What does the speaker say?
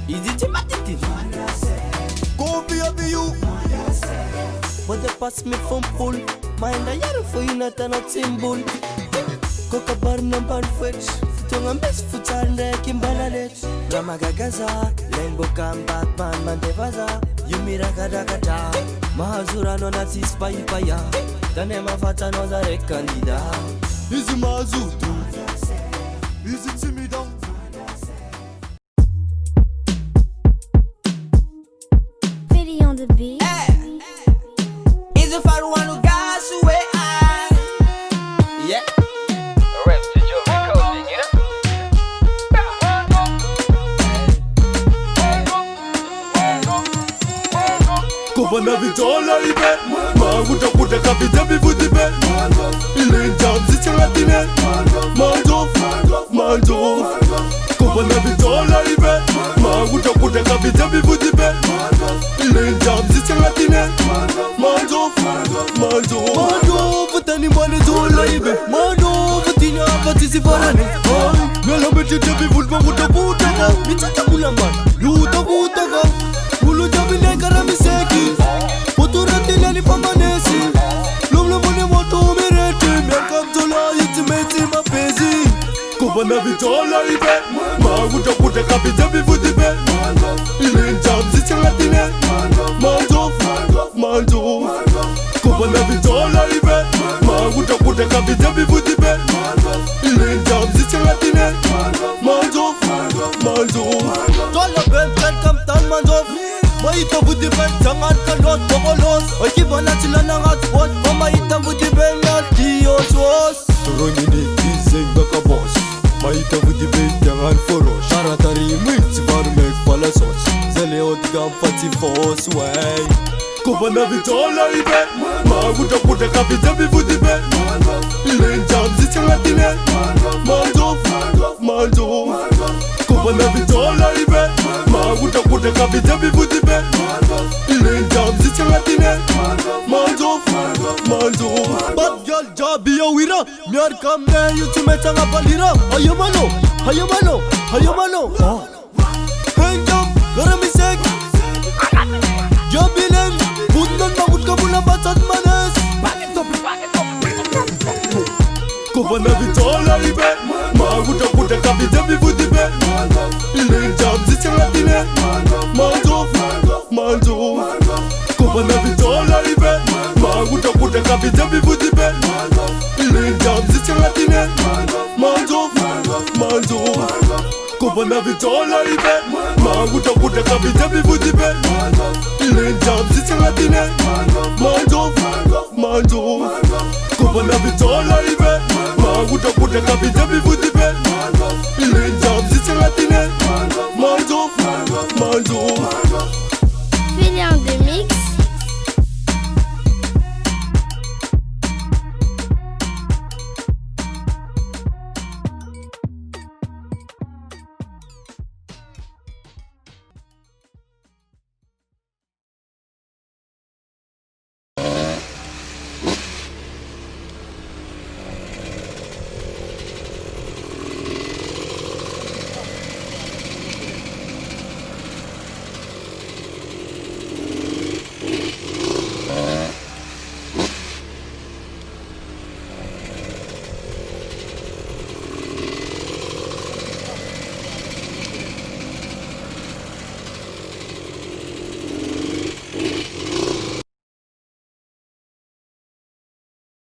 Easy to matiti. Coffee of you. But they pass me from pool. Mind a yard for you not an symbol. Coca bar number fetch. Tonga miss foot and Kimbalalet. Ramagagaza. Lengo kam Batman Mandevaza. Yumirakadakata. Mahazura no nati spy paya. Tanema fata no za rekandida. Easy Mazutu. Easy Timidon. Pretty on the beat. Is it for one who got away? Yeah. Rest to your recording, you know? Kobana vitola ibe. Maguta kuta kapita bivudibe. Ile njam zichangatine. Manjo. Kobana vitola ibe. Maguta kuta kapita bivudibe. Ile njam zichangatine. Manjo. Putani mwane zola ibe. Manjo. Putina patisi farane. Mela betete bivulma mutaputaka. Mitata man. Lutaputaka. Ulu jamine karamiseki. Poturatile pamanesi. Lumle mone moto mireti. Miakam zola itimeti mapezi. Kobana vitola ibe. Maguta kuta kapita bivudibe. Ile njam zichangatine. Manjo. Kobana vitola ibe. Maguta kuta kapita bivudibe. Ile njam zichangatine. Manjo. Tola ben kam tan manjo. Maita vudibe jangan kalot bokolos. Oki bana tilana ngat bot. Maita vudibe ngati osos. Turuni ni kizenga kabos. Maita vudibe jangan foros. Taratari mix varmek palasos. Zeleot gam fati fos way. Kobana vitola ibe. Maguta kuta kapita bivudibe. Ile njam zichangatine. Manjo. Kobana vitola ibe. Maguta kuta kapita bivudibe. Ile njam zichangatine. Manjo. Bad girl jabi ya wira. Miar kamne yutimeta ngapalira. Hayamano. Henjam garamisek. Jabilem. Bundan magut kabula batat manes. Kobana vitola ibe. Maguta kuta kapita bivudibe. Ile njam zichangatine. Manjo. Kobana vitola ibe. Maguta kuta kapita bivudibe. Ile njam zichangatine. Manjo. Kobana vitola ibe. Maguta kuta kapita bivudibe. Ile njam zichangatine. Manjo. Kobana vitola ibe. Maguta kuta kapita bivudibe. Ile njam zichangatine.